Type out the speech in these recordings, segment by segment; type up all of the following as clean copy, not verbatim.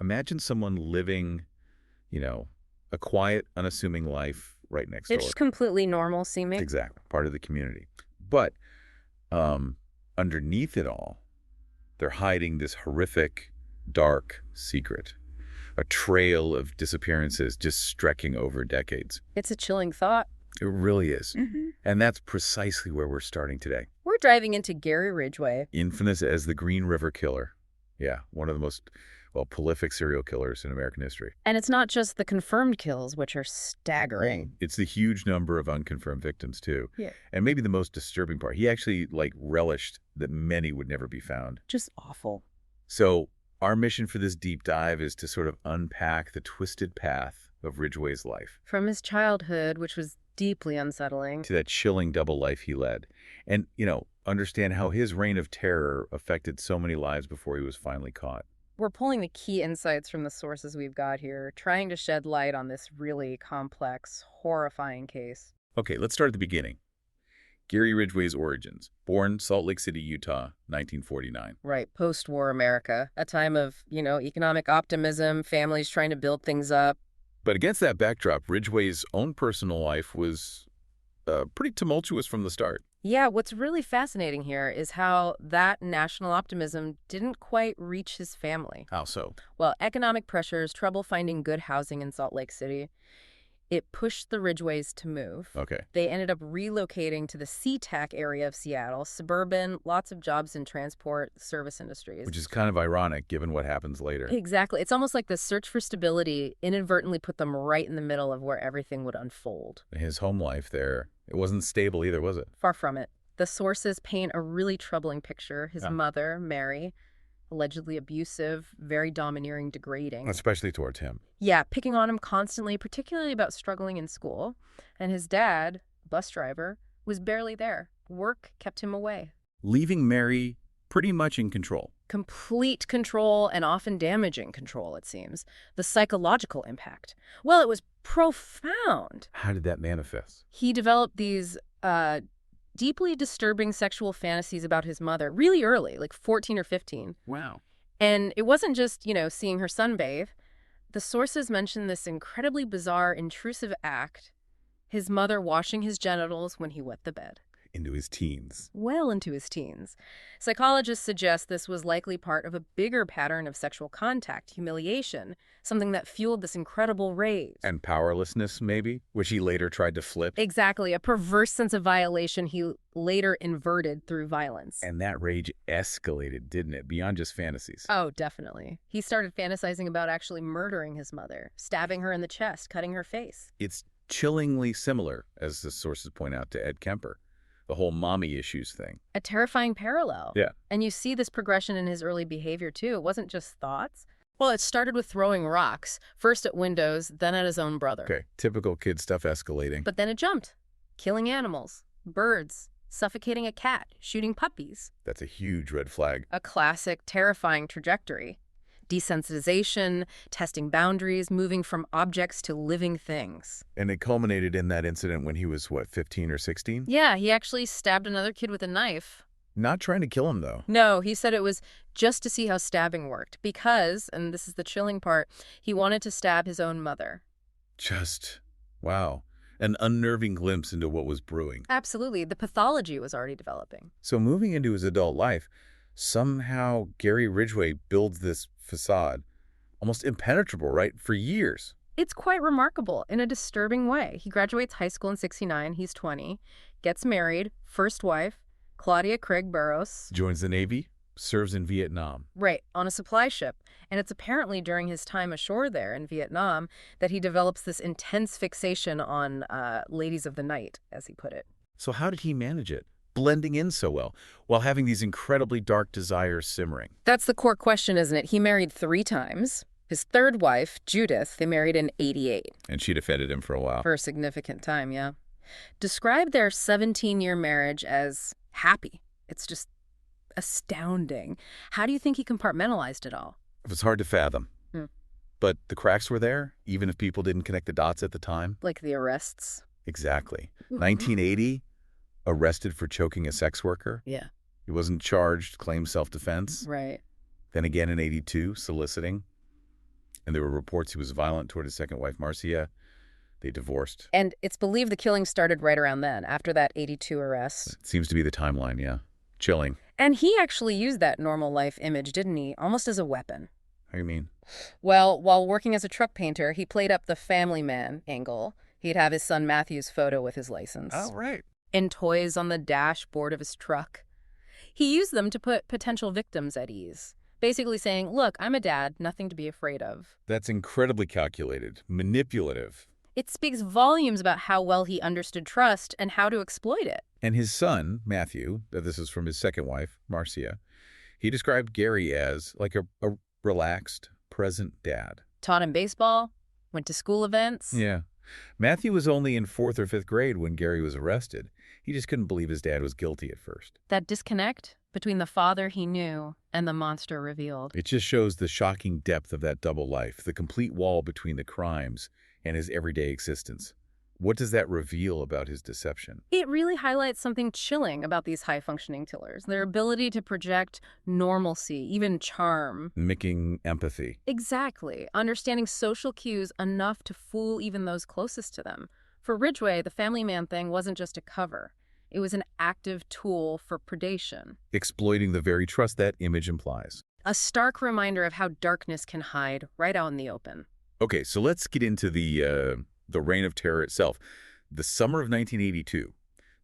Imagine someone living, you know, a quiet, unassuming life right next It's door. just completely normal seeming. Exactly. Part of the community. But um, underneath it all, they're hiding this horrific, dark secret. A trail of disappearances just stretching over decades. It's a chilling thought. It really is. Hmm. And that's precisely where we're starting today. We're driving into Gary Ridgway. Infamous as the Green River Killer. Yeah, one of the most, well, prolific serial killers in American history. And it's not just the confirmed kills, which are staggering. It's the huge number of unconfirmed victims, too. Yeah. And maybe the most disturbing part, he actually, relished that many would never be found. Just awful. So our mission for this deep dive is to sort of unpack the twisted path of Ridgway's life, From his childhood, which was deeply unsettling. to that chilling double life he led. And, understand how his reign of terror affected so many lives before he was finally caught. We're pulling the key insights from the sources we've got here, trying to shed light on this really complex, horrifying case. Okay, let's start at the beginning. Gary Ridgway's origins. Born Salt Lake City, Utah, 1949. Right, post-war America, a time of, economic optimism, families trying to build things up. But against that backdrop, Ridgway's own personal life was pretty tumultuous from the start. Yeah, what's really fascinating here is how that national optimism didn't quite reach his family. How so? Well, economic pressures, trouble finding good housing in Salt Lake City, it pushed the Ridgways to move. Okay. They ended up relocating to the SeaTac area of Seattle, suburban, lots of jobs in transport, service industries. Which is kind of ironic given what happens later. Exactly. It's almost like the search for stability inadvertently put them right in the middle of where everything would unfold. His home life there, it wasn't stable either, was it? Far from it. The sources paint a really troubling picture. His Yeah. mother, Mary, allegedly abusive, very domineering, degrading. Especially towards him. Yeah, picking on him constantly, particularly about struggling in school. And his dad, bus driver, was barely there. Work kept him away. Leaving Mary pretty much in control. Complete control and often damaging control, it seems. The psychological impact. Well, it was profound. How did that manifest? He developed these deeply disturbing sexual fantasies about his mother really early, like 14 or 15. Wow. And it wasn't just, seeing her sunbathe. The sources mention this incredibly bizarre, intrusive act, his mother washing his genitals when he wet the bed. Into his teens. Well into his teens. Psychologists suggest this was likely part of a bigger pattern of sexual contact, humiliation, something that fueled this incredible rage. And powerlessness, maybe, which he later tried to flip. Exactly, a perverse sense of violation he later inverted through violence. And that rage escalated, didn't it? Beyond just fantasies. Oh, definitely. He started fantasizing about actually murdering his mother, stabbing her in the chest, cutting her face. It's chillingly similar, as the sources point out, to Ed Kemper. The whole mommy issues thing. A terrifying parallel. Yeah. And you see this progression in his early behavior, too. It wasn't just thoughts. Well, it started with throwing rocks, first at windows, then at his own brother. Okay, typical kid stuff escalating. But then it jumped. Killing animals, birds, suffocating a cat, shooting puppies. That's a huge red flag. A classic, terrifying trajectory. Desensitization, testing boundaries, moving from objects to living things. And it culminated in that incident when he was, 15 or 16? Yeah, he actually stabbed another kid with a knife. Not trying to kill him, though. No, he said it was just to see how stabbing worked because, and this is the chilling part, he wanted to stab his own mother. Just, wow. An unnerving glimpse into what was brewing. Absolutely. The pathology was already developing. So moving into his adult life, somehow Gary Ridgway builds this facade, almost impenetrable, right, for years. It's quite remarkable in a disturbing way. He graduates high school in '69. He's 20, gets married, first wife, Claudia Craig Burrows. Joins the Navy, serves in Vietnam. Right, on a supply ship. And it's apparently during his time ashore there in Vietnam that he develops this intense fixation on ladies of the night, as he put it. So how did he manage it? Blending in so well, while having these incredibly dark desires simmering. That's the core question, isn't it? He married 3 times. His third wife, Judith, they married in '88. And she defended him for a while. For a significant time, yeah. Describe their 17-year marriage as happy. It's just astounding. How do you think he compartmentalized it all? It was hard to fathom. Hmm. But the cracks were there, even if people didn't connect the dots at the time. Like the arrests? Exactly. 1980, arrested for choking a sex worker. Yeah. He wasn't charged, claimed self-defense. Right. Then again in '82, soliciting. And there were reports he was violent toward his second wife, Marcia. They divorced. And it's believed the killing started right around then, after that '82 arrest. It seems to be the timeline, yeah. Chilling. And he actually used that normal life image, didn't he? Almost as a weapon. How do you mean? Well, while working as a truck painter, he played up the family man angle. He'd have his son Matthew's photo with his license. Oh, right. And toys on the dashboard of his truck. He used them to put potential victims at ease, basically saying, look, I'm a dad, nothing to be afraid of. That's incredibly calculated, manipulative. It speaks volumes about how well he understood trust and how to exploit it. And his son, Matthew, this is from his second wife, Marcia, he described Gary as like a relaxed, present dad. Taught him baseball, went to school events. Yeah. Matthew was only in 4th or 5th grade when Gary was arrested. He just couldn't believe his dad was guilty at first. That disconnect between the father he knew and the monster revealed. It just shows the shocking depth of that double life, the complete wall between the crimes and his everyday existence. What does that reveal about his deception? It really highlights something chilling about these high-functioning killers, their ability to project normalcy, even charm. Mimicking empathy. Exactly. Understanding social cues enough to fool even those closest to them. For Ridgway, the family man thing wasn't just a cover. It was an active tool for predation. Exploiting the very trust that image implies. A stark reminder of how darkness can hide right out in the open. Okay, so let's get into the reign of terror itself. The summer of 1982,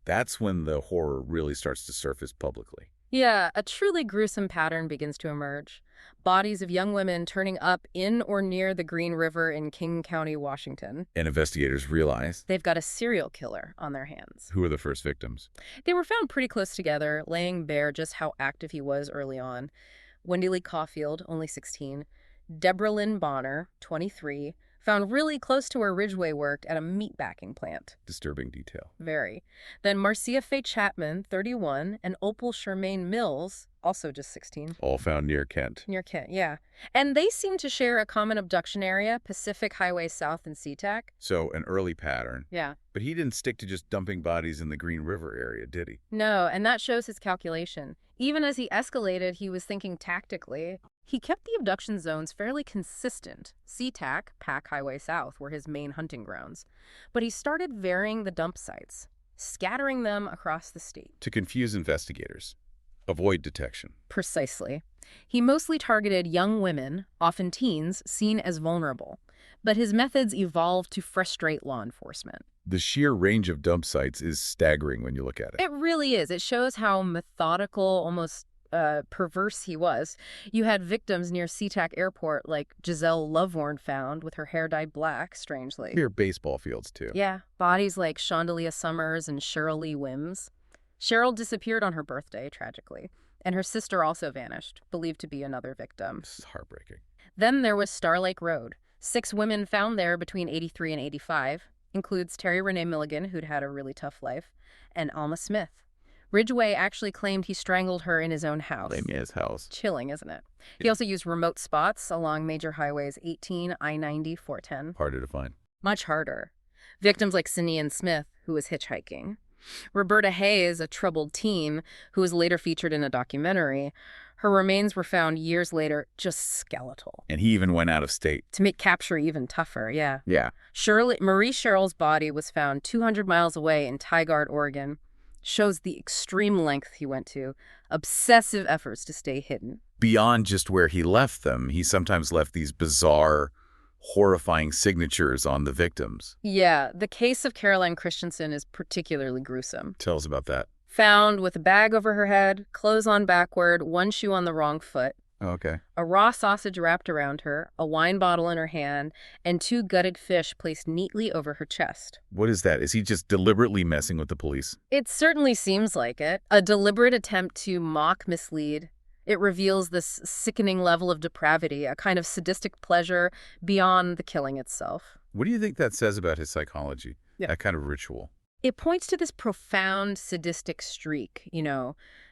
that's when the horror really starts to surface publicly. Yeah, a truly gruesome pattern begins to emerge. Bodies of young women turning up in or near the Green River in King County, Washington. And investigators realize They've got a serial killer on their hands. who are the first victims. They were found pretty close together, laying bare just how active he was early on. Wendy Lee Caulfield, only 16. Deborah Lynn Bonner, 23. Found really close to where Ridgway worked at a meatpacking plant. Disturbing detail. Very. Then Marcia Faye Chapman, 31, and Opal Charmaine Mills, also just 16. All found near Kent. Near Kent, yeah. And they seem to share a common abduction area, Pacific Highway South and SeaTac. So an early pattern. Yeah. But he didn't stick to just dumping bodies in the Green River area, did he? No, and that shows his calculation. Even as he escalated, he was thinking tactically. He kept the abduction zones fairly consistent. SeaTac, Pac Highway South, were his main hunting grounds. But he started varying the dump sites, scattering them across the state. To confuse investigators. Avoid detection. Precisely. He mostly targeted young women, often teens, seen as vulnerable. But his methods evolved to frustrate law enforcement. The sheer range of dump sites is staggering when you look at it. It really is. It shows how methodical, almost perverse he was. You had victims near SeaTac Airport like Giselle Lovewarn found with her hair dyed black, strangely. Near baseball fields, too. Yeah, bodies like Shondalia Summers and Cheryl Lee Wims. Cheryl disappeared on her birthday, tragically, and her sister also vanished, believed to be another victim. This is heartbreaking. Then there was Star Lake Road. 6 women found there between 83 and 85. Includes Terry Renee Milligan, who'd had a really tough life, and Alma Smith. Ridgway actually claimed he strangled her in his own house. In his house. Chilling, isn't it? He also used remote spots along major highways 18, I-90, 410. Harder to find. Much harder. Victims like Sinead Smith, who was hitchhiking. Roberta Hayes, a troubled teen, who was later featured in a documentary. Her remains were found years later, just skeletal. And he even went out of state. To make capture even tougher, yeah. Yeah. Marie Sherrill's body was found 200 miles away in Tigard, Oregon. Shows the extreme length he went to, obsessive efforts to stay hidden. Beyond just where he left them, he sometimes left these bizarre, horrifying signatures on the victims. Yeah, the case of Caroline Christensen is particularly gruesome. Tell us about that. Found with a bag over her head, clothes on backward, one shoe on the wrong foot. Oh, okay. A raw sausage wrapped around her, a wine bottle in her hand, and 2 gutted fish placed neatly over her chest. What is that? Is he just deliberately messing with the police? It certainly seems like it. A deliberate attempt to mock, mislead. It reveals this sickening level of depravity, a kind of sadistic pleasure beyond the killing itself. What do you think that says about his psychology? Yeah. That kind of ritual. It points to this profound sadistic streak,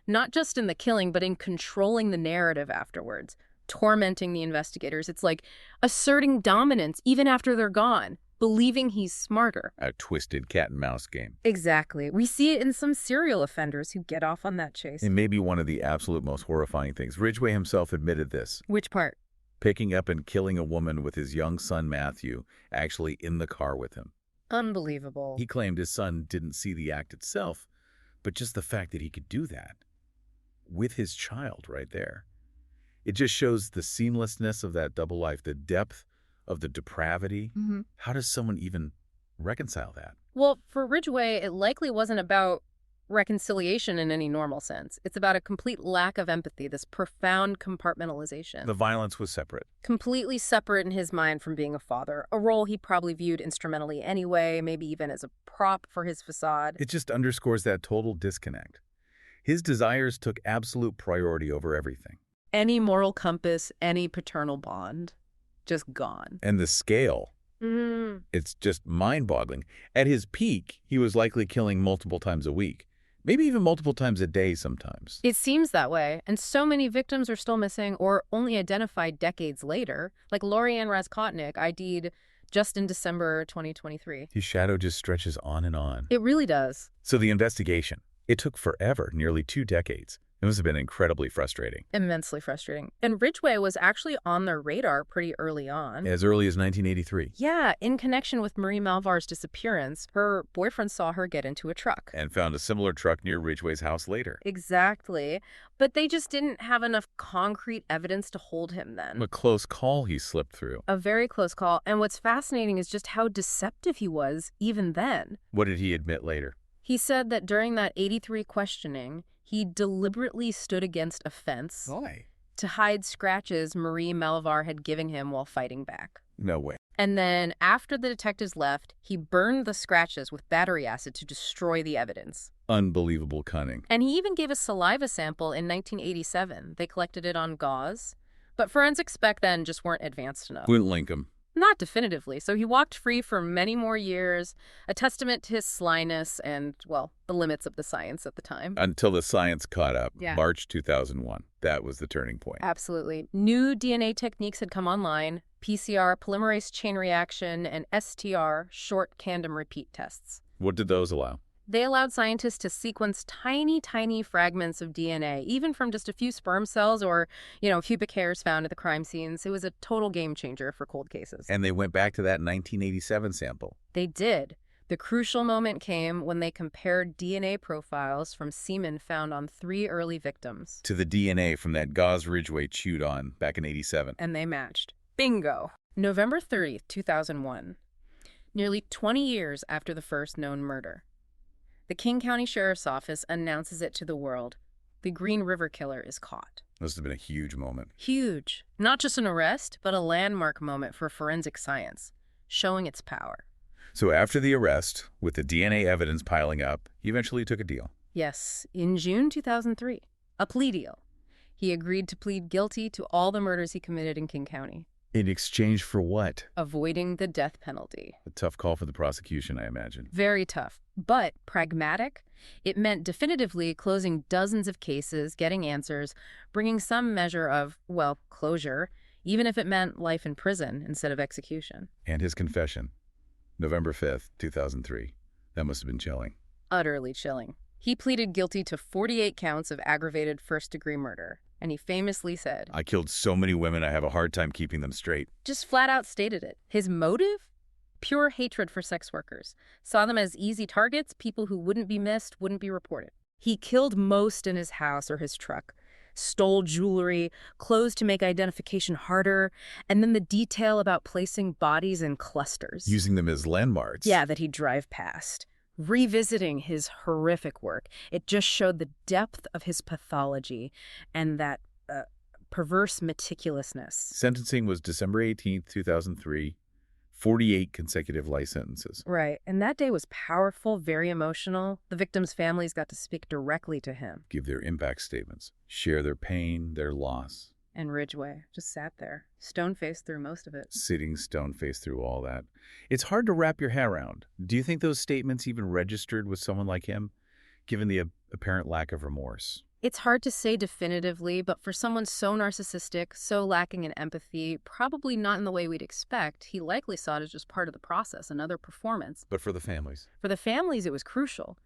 not just in the killing, but in controlling the narrative afterwards, tormenting the investigators. It's like asserting dominance even after they're gone, believing he's smarter. A twisted cat and mouse game. Exactly. We see it in some serial offenders who get off on that chase. It may be one of the absolute most horrifying things. Ridgway himself admitted this. Which part? picking up and killing a woman with his young son Matthew actually in the car with him. Unbelievable. He claimed his son didn't see the act itself, but just the fact that he could do that with his child right there. It just shows the seamlessness of that double life, the depth of the depravity. How does someone even reconcile that? Well, for Ridgway, it likely wasn't about reconciliation in any normal sense. It's about a complete lack of empathy, this profound compartmentalization. The violence was separate. Completely separate in his mind from being a father, a role he probably viewed instrumentally anyway, maybe even as a prop for his facade. It just underscores that total disconnect. His desires took absolute priority over everything. Any moral compass, any paternal bond, just gone. And the scale, it's just mind-boggling. At his peak, he was likely killing multiple times a week, maybe even multiple times a day sometimes. It seems that way, and so many victims are still missing or only identified decades later, like Lorianne Razkotnik, ID'd just in December 2023. His shadow just stretches on and on. It really does. So the investigation, it took forever, nearly 2 decades. It must have been incredibly frustrating. Immensely frustrating. And Ridgway was actually on their radar pretty early on. As early as 1983. Yeah, in connection with Marie Malvar's disappearance, her boyfriend saw her get into a truck. And found a similar truck near Ridgway's house later. Exactly. But they just didn't have enough concrete evidence to hold him then. A close call he slipped through. A very close call. And what's fascinating is just how deceptive he was even then. What did he admit later? He said that during that 83 questioning, he deliberately stood against a fence Why? to hide scratches Marie Malvar had given him while fighting back. No way. And then, after the detectives left, he burned the scratches with battery acid to destroy the evidence. Unbelievable cunning. And he even gave a saliva sample in 1987. They collected it on gauze. But forensics back then just weren't advanced enough. Wouldn't link him. Not definitively. So he walked free for many more years, a testament to his slyness and, well, the limits of the science at the time. Until the science caught up. Yeah. March 2001. That was the turning point. Absolutely. New DNA techniques had come online, PCR, polymerase chain reaction, and STR, short tandem repeat tests. What did those allow? They allowed scientists to sequence tiny, tiny fragments of DNA, even from just a few sperm cells or, pubic hairs found at the crime scenes. It was a total game changer for cold cases. And they went back to that 1987 sample. They did. The crucial moment came when they compared DNA profiles from semen found on 3 early victims. To the DNA from that gauze Ridgway chewed on back in 87. And they matched. Bingo! November 30th, 2001. Nearly 20 years after the first known murder. The King County Sheriff's Office announces it to the world. The Green River Killer is caught. Must have been a huge moment. Huge. Not just an arrest, but a landmark moment for forensic science, showing its power. So after the arrest, with the DNA evidence piling up, he eventually took a deal. Yes, in June 2003, a plea deal. He agreed to plead guilty to all the murders he committed in King County. In exchange for what? Avoiding the death penalty. A tough call for the prosecution, I imagine. Very tough, but pragmatic. It meant definitively closing dozens of cases, getting answers, bringing some measure of, closure, even if it meant life in prison instead of execution. And his confession, November 5th, 2003. That must have been chilling. Utterly chilling. He pleaded guilty to 48 counts of aggravated first-degree murder. And he famously said, I killed so many women, I have a hard time keeping them straight. Just flat out stated it. His motive? Pure hatred for sex workers. Saw them as easy targets, people who wouldn't be missed, wouldn't be reported. He killed most in his house or his truck. Stole jewelry, clothes to make identification harder, and then the detail about placing bodies in clusters. Using them as landmarks. Yeah, that he'd drive past. Revisiting his horrific work, it just showed the depth of his pathology and that perverse meticulousness. Sentencing was December 18th, 2003. 48 consecutive life sentences. Right, and that day was powerful, very emotional. The victims' families got to speak directly to him. Give their impact statements. Share their pain, their loss. And Ridgway just sat there, stone-faced through most of it. Sitting stone-faced through all that. It's hard to wrap your head around. Do you think those statements even registered with someone like him, given the apparent lack of remorse? It's hard to say definitively, but for someone so narcissistic, so lacking in empathy, probably not in the way we'd expect, he likely saw it as just part of the process, another performance. But for the families? For the families, it was crucial.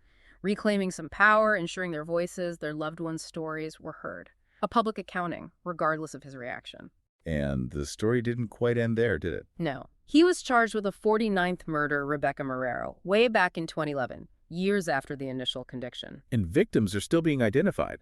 Reclaiming some power, ensuring their voices, their loved ones' stories were heard. A public accounting, regardless of his reaction. And the story didn't quite end there, did it? No. He was charged with a 49th murder, Rebecca Marrero, way back in 2011, years after the initial conviction. And victims are still being identified,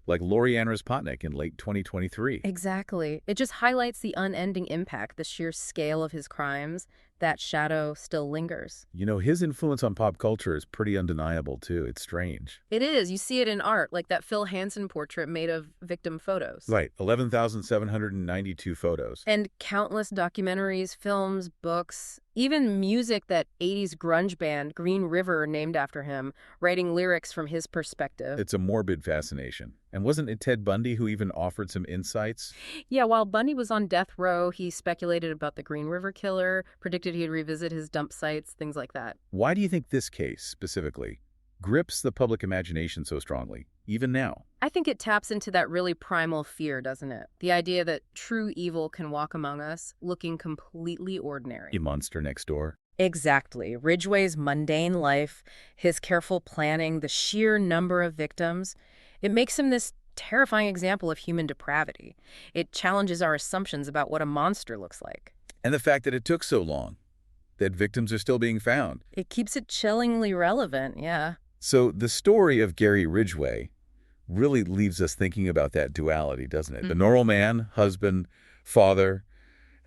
like Lori Ann Respotnik in late 2023. Exactly. It just highlights the unending impact, the sheer scale of his crimes. That shadow still lingers. You know, his influence on pop culture is pretty undeniable, too. It's strange. It is. You see it in art, like that Phil Hansen portrait made of victim photos. Right, 11,792 photos. And countless documentaries, films, books, even music. That 80s grunge band, Green River, named after him, writing lyrics from his perspective. It's a morbid fascination. And wasn't it Ted Bundy who even offered some insights? Yeah, while Bundy was on death row, he speculated about the Green River killer, predicted he'd revisit his dump sites, things like that. Why do you think this case, specifically, grips the public imagination so strongly, even now? I think it taps into that really primal fear, doesn't it? The idea that true evil can walk among us, looking completely ordinary. A monster next door? Exactly. Ridgway's mundane life, his careful planning, the sheer number of victims, it makes him this terrifying example of human depravity. It challenges our assumptions about what a monster looks like. And the fact that it took so long, that victims are still being found. It keeps it chillingly relevant, yeah. So the story of Gary Ridgway really leaves us thinking about that duality, doesn't it? The normal man, husband, father,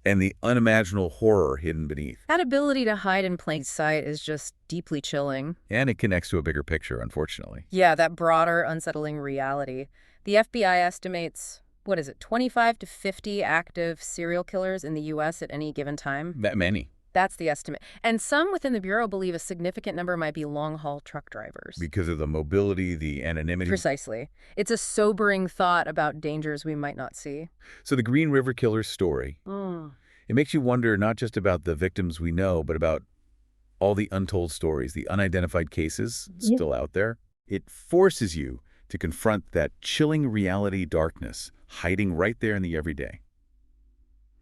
and the unimaginable horror hidden beneath. That ability to hide in plain sight is just deeply chilling. And it connects to a bigger picture, unfortunately. Yeah, that broader, unsettling reality. The FBI estimates, 25 to 50 active serial killers in the U.S. at any given time? That many. That's the estimate. And some within the Bureau believe a significant number might be long-haul truck drivers. Because of the mobility, the anonymity. Precisely. It's a sobering thought about dangers we might not see. So the Green River Killer's story, it makes you wonder not just about the victims we know, but about all the untold stories, the unidentified cases still out there. It forces you to confront that chilling reality darkness hiding right there in the everyday.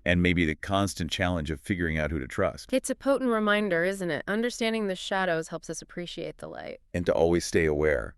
And maybe the constant challenge of figuring out who to trust. It's a potent reminder, isn't it? Understanding the shadows helps us appreciate the light. And to always stay aware.